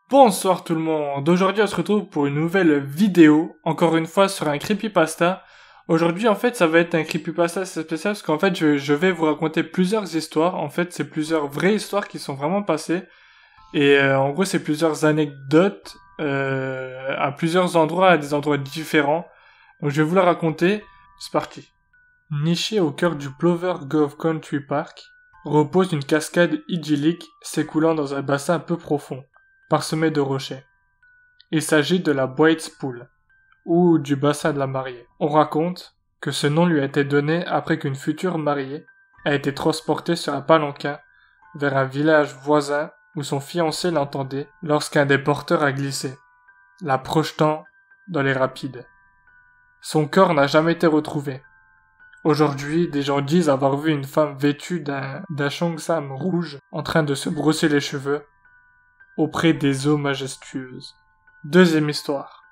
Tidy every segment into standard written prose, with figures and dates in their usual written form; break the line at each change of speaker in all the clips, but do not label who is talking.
Bonsoir tout le monde, aujourd'hui on se retrouve pour une nouvelle vidéo, encore une fois sur un creepypasta. Aujourd'hui en fait ça va être un creepypasta spécial parce qu'en fait je vais vous raconter plusieurs histoires, en fait c'est plusieurs vraies histoires qui sont vraiment passées. Et en gros c'est plusieurs anecdotes à plusieurs endroits, à des endroits différents. Donc je vais vous la raconter, c'est parti. Niché au cœur du Plover Grove Country Park, repose une cascade idyllique s'écoulant dans un bassin peu profond, parsemé de rochers. Il s'agit de la Boyd's Pool, ou du bassin de la mariée. On raconte que ce nom lui a été donné après qu'une future mariée a été transportée sur un palanquin vers un village voisin où son fiancé l'entendait lorsqu'un des porteurs a glissé, la projetant dans les rapides. Son corps n'a jamais été retrouvé. Aujourd'hui, des gens disent avoir vu une femme vêtue d'un cheongsam rouge en train de se brosser les cheveux auprès des eaux majestueuses. Deuxième histoire.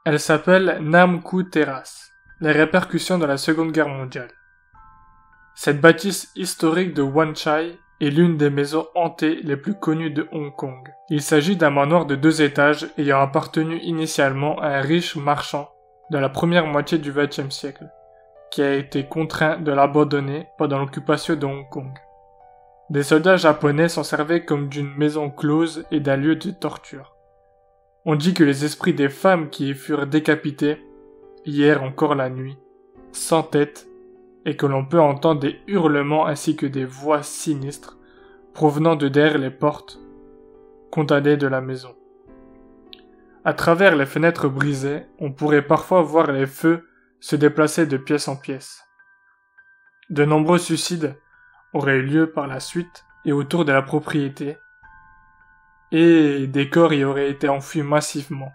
Elle s'appelle Nam-Ku Terrace, les répercussions de la Seconde Guerre mondiale. Cette bâtisse historique de Wan Chai est l'une des maisons hantées les plus connues de Hong Kong. Il s'agit d'un manoir de 2 étages ayant appartenu initialement à un riche marchand de la première moitié du XXe siècle, qui a été contraint de l'abandonner pendant l'occupation de Hong Kong. Des soldats japonais s'en servaient comme d'une maison close et d'un lieu de torture. On dit que les esprits des femmes qui y furent décapitées, hier encore la nuit, sans tête, et que l'on peut entendre des hurlements ainsi que des voix sinistres provenant de derrière les portes condamnées de la maison. À travers les fenêtres brisées, on pourrait parfois voir les feux se déplacer de pièce en pièce. De nombreux suicides auraient eu lieu par la suite et autour de la propriété, et des corps y auraient été enfouis massivement,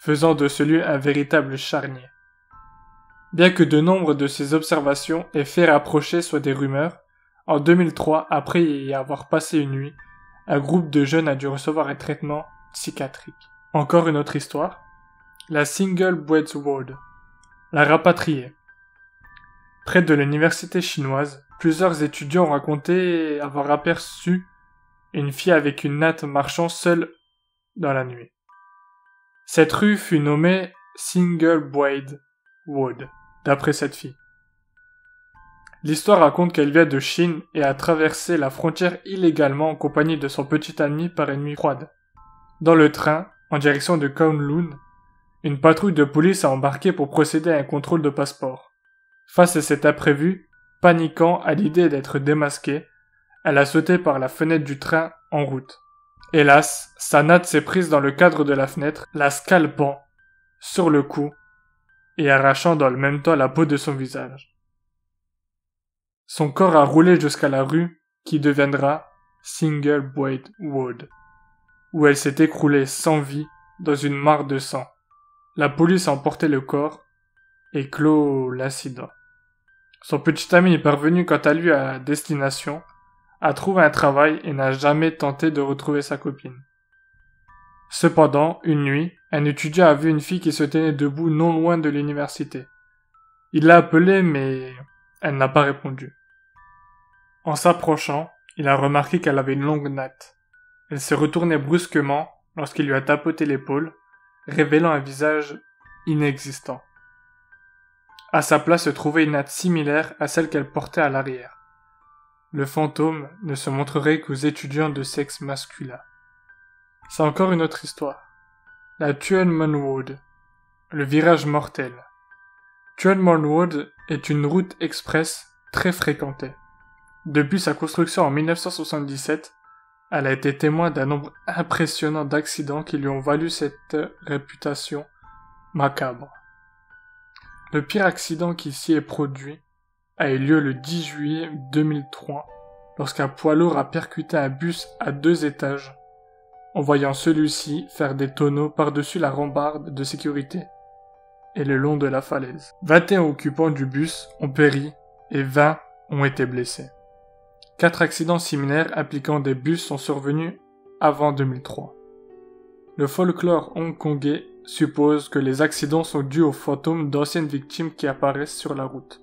faisant de ce lieu un véritable charnier. Bien que de nombre de ces observations et faits rapprochés soient des rumeurs, en 2003, après y avoir passé une nuit, un groupe de jeunes a dû recevoir un traitement psychiatrique. Encore une autre histoire. La Single Boyd's Ward. La rapatriée. Près de l'université chinoise, plusieurs étudiants ont raconté avoir aperçu une fille avec une natte marchant seule dans la nuit. Cette rue fut nommée Single Boyd Ward, d'après cette fille. L'histoire raconte qu'elle vient de Chine et a traversé la frontière illégalement en compagnie de son petit ami par une nuit froide. Dans le train, en direction de Kowloon, une patrouille de police a embarqué pour procéder à un contrôle de passeport. Face à cet imprévu, paniquant à l'idée d'être démasquée, elle a sauté par la fenêtre du train en route. Hélas, sa natte s'est prise dans le cadre de la fenêtre, la scalpant sur le cou et arrachant dans le même temps la peau de son visage. Son corps a roulé jusqu'à la rue qui deviendra Single Boyd Ward, où elle s'est écroulée sans vie dans une mare de sang. La police a emporté le corps et clos l'incident. Son petit ami est parvenu quant à lui à destination, a trouvé un travail et n'a jamais tenté de retrouver sa copine. Cependant, une nuit, un étudiant a vu une fille qui se tenait debout non loin de l'université. Il l'a appelée mais elle n'a pas répondu. En s'approchant, il a remarqué qu'elle avait une longue natte. Elle s'est retournée brusquement lorsqu'il lui a tapoté l'épaule, révélant un visage inexistant. À sa place se trouvait une natte similaire à celle qu'elle portait à l'arrière. Le fantôme ne se montrerait qu'aux étudiants de sexe masculin. C'est encore une autre histoire. La Tuen Mun Road, le virage mortel. Tuen Mun Road est une route express très fréquentée. Depuis sa construction en 1977, elle a été témoin d'un nombre impressionnant d'accidents qui lui ont valu cette réputation macabre. Le pire accident qui s'y est produit a eu lieu le 10 juillet 2003, lorsqu'un poids lourd a percuté un bus à 2 étages, en voyant celui-ci faire des tonneaux par-dessus la rambarde de sécurité et le long de la falaise. 21 occupants du bus ont péri et 20 ont été blessés. 4 accidents similaires impliquant des bus sont survenus avant 2003. Le folklore hongkongais suppose que les accidents sont dus aux fantômes d'anciennes victimes qui apparaissent sur la route,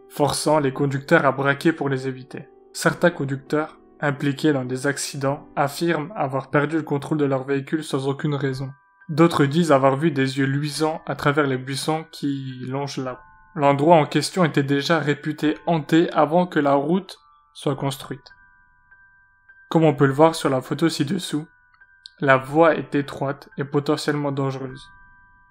forçant les conducteurs à braquer pour les éviter. Certains conducteurs impliqués dans des accidents, affirment avoir perdu le contrôle de leur véhicule sans aucune raison. D'autres disent avoir vu des yeux luisants à travers les buissons qui longent là. L'endroit en question était déjà réputé hanté avant que la route soit construite. Comme on peut le voir sur la photo ci-dessous, la voie est étroite et potentiellement dangereuse,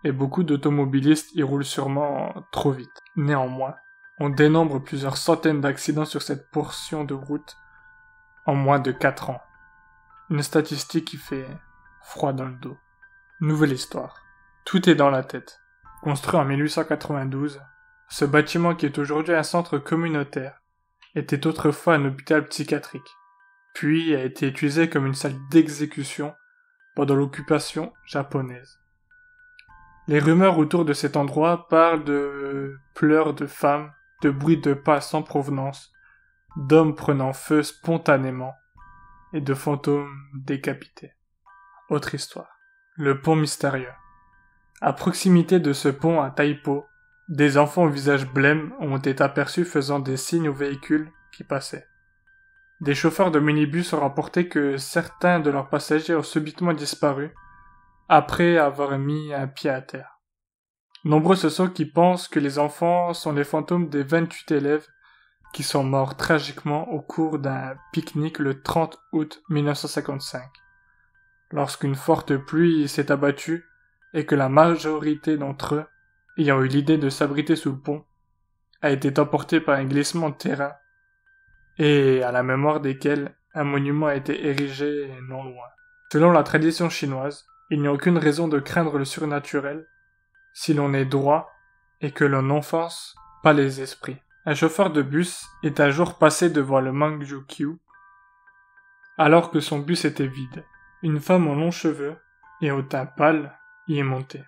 et beaucoup d'automobilistes y roulent sûrement trop vite. Néanmoins, on dénombre plusieurs centaines d'accidents sur cette portion de route en moins de 4 ans. Une statistique qui fait froid dans le dos. Nouvelle histoire. Tout est dans la tête. Construit en 1892, ce bâtiment qui est aujourd'hui un centre communautaire était autrefois un hôpital psychiatrique, puis a été utilisé comme une salle d'exécution pendant l'occupation japonaise. Les rumeurs autour de cet endroit parlent de pleurs de femmes, de bruits de pas sans provenance, d'hommes prenant feu spontanément et de fantômes décapités. Autre histoire. Le pont mystérieux. À proximité de ce pont à Taipo, des enfants au visage blême ont été aperçus faisant des signes aux véhicules qui passaient. Des chauffeurs de minibus ont rapporté que certains de leurs passagers ont subitement disparu après avoir mis un pied à terre. Nombreux ce sont qui pensent que les enfants sont les fantômes des 28 élèves qui sont morts tragiquement au cours d'un pique-nique le 30 août 1955, lorsqu'une forte pluie s'est abattue et que la majorité d'entre eux, ayant eu l'idée de s'abriter sous le pont, a été emportée par un glissement de terrain et à la mémoire desquels un monument a été érigé non loin. Selon la tradition chinoise, il n'y a aucune raison de craindre le surnaturel si l'on est droit et que l'on n'offense pas les esprits. Un chauffeur de bus est un jour passé devant le Mangjukyu alors que son bus était vide. Une femme aux longs cheveux et au teint pâle y est montée.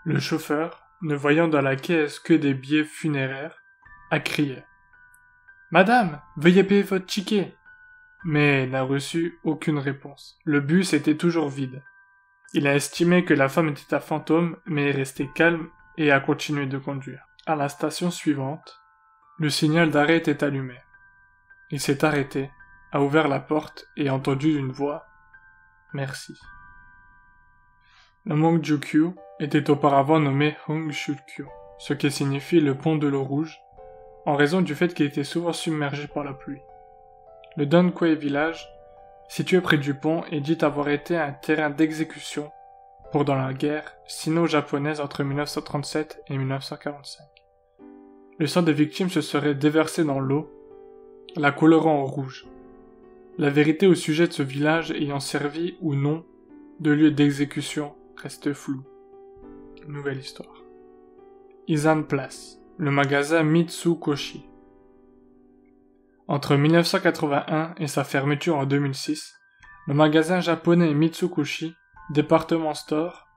Le chauffeur, ne voyant dans la caisse que des billets funéraires, a crié « Madame, veuillez payer votre ticket !» mais n'a reçu aucune réponse. Le bus était toujours vide. Il a estimé que la femme était un fantôme, mais est resté calme et a continué de conduire. À la station suivante, le signal d'arrêt était allumé. Il s'est arrêté, a ouvert la porte et a entendu une voix « Merci ». Le Mangjukyu était auparavant nommé Hongshukyu, ce qui signifie le pont de l'eau rouge, en raison du fait qu'il était souvent submergé par la pluie. Le Donkwei village, situé près du pont, est dit avoir été un terrain d'exécution pendant la guerre sino-japonaise entre 1937 et 1945. Le sang des victimes se serait déversé dans l'eau, la colorant en rouge. La vérité au sujet de ce village ayant servi ou non de lieu d'exécution reste floue. Nouvelle histoire. Izan Place, le magasin Mitsukoshi. Entre 1981 et sa fermeture en 2006, le magasin japonais Mitsukoshi Department Store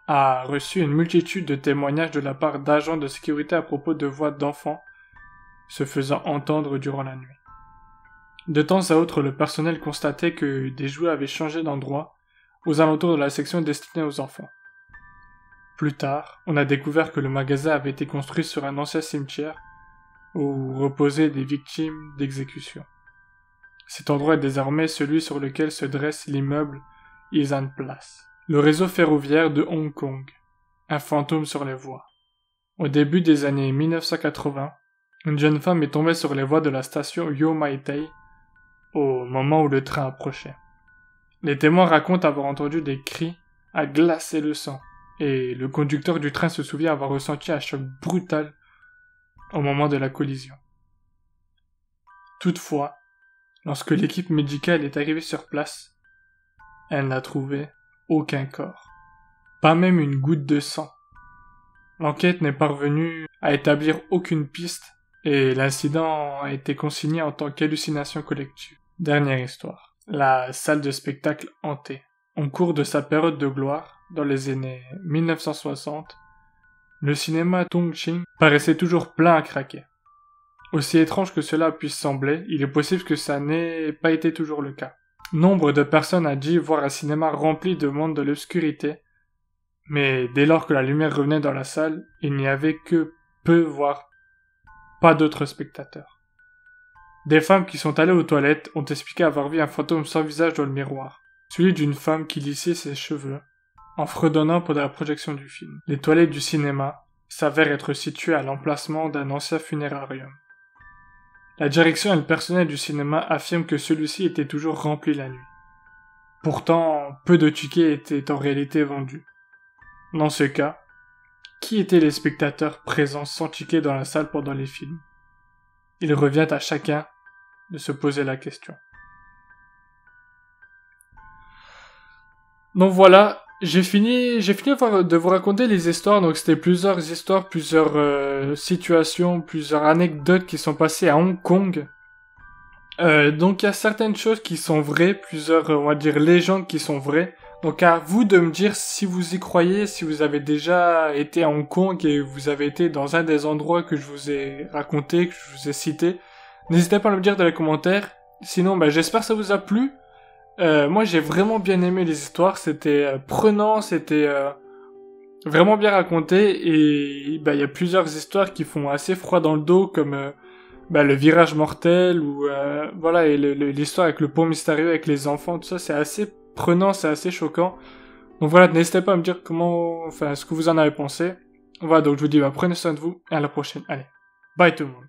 a reçu une multitude de témoignages de la part d'agents de sécurité à propos de voix d'enfants se faisant entendre durant la nuit. De temps à autre, le personnel constatait que des jouets avaient changé d'endroit aux alentours de la section destinée aux enfants. Plus tard, on a découvert que le magasin avait été construit sur un ancien cimetière où reposaient des victimes d'exécution. Cet endroit est désormais celui sur lequel se dresse l'immeuble Izan Place. Le réseau ferroviaire de Hong Kong, un fantôme sur les voies. Au début des années 1980, une jeune femme est tombée sur les voies de la station Yo-Mai-Tei au moment où le train approchait. Les témoins racontent avoir entendu des cris à glacer le sang, et le conducteur du train se souvient avoir ressenti un choc brutal au moment de la collision. Toutefois, lorsque l'équipe médicale est arrivée sur place, elle n'a trouvé aucun corps, pas même une goutte de sang. L'enquête n'est parvenue à établir aucune piste et l'incident a été consigné en tant qu'hallucination collective. Dernière histoire. La salle de spectacle hantée. Au cours de sa période de gloire, dans les années 1960, le cinéma Tongqing paraissait toujours plein à craquer. Aussi étrange que cela puisse sembler, il est possible que ça n'ait pas été toujours le cas. Nombre de personnes a dit voir un cinéma rempli de monde de l'obscurité, mais dès lors que la lumière revenait dans la salle, il n'y avait que peu, voire pas d'autres spectateurs. Des femmes qui sont allées aux toilettes ont expliqué avoir vu un fantôme sans visage dans le miroir, celui d'une femme qui lissait ses cheveux, en fredonnant pendant la projection du film. Les toilettes du cinéma s'avèrent être situées à l'emplacement d'un ancien funérarium. La direction et le personnel du cinéma affirment que celui-ci était toujours rempli la nuit. Pourtant, peu de tickets étaient en réalité vendus. Dans ce cas, qui étaient les spectateurs présents sans ticket dans la salle pendant les films? Il revient à chacun de se poser la question. Donc voilà, j'ai fini de vous raconter les histoires. Donc c'était plusieurs histoires, plusieurs situations, plusieurs anecdotes qui sont passées à Hong Kong. Donc il y a certaines choses qui sont vraies, plusieurs, on va dire, légendes qui sont vraies. Donc à vous de me dire si vous y croyez, si vous avez déjà été à Hong Kong et vous avez été dans un des endroits que je vous ai raconté, que je vous ai cité. N'hésitez pas à me dire dans les commentaires. Sinon, j'espère que ça vous a plu. Moi j'ai vraiment bien aimé les histoires, c'était prenant, c'était vraiment bien raconté et il y a plusieurs histoires qui font assez froid dans le dos comme le virage mortel ou voilà, et l'histoire avec le pont mystérieux avec les enfants, tout ça c'est assez prenant, c'est assez choquant. Donc voilà, n'hésitez pas à me dire ce que vous en avez pensé. Voilà, donc je vous dis prenez soin de vous et à la prochaine. Allez, bye tout le monde.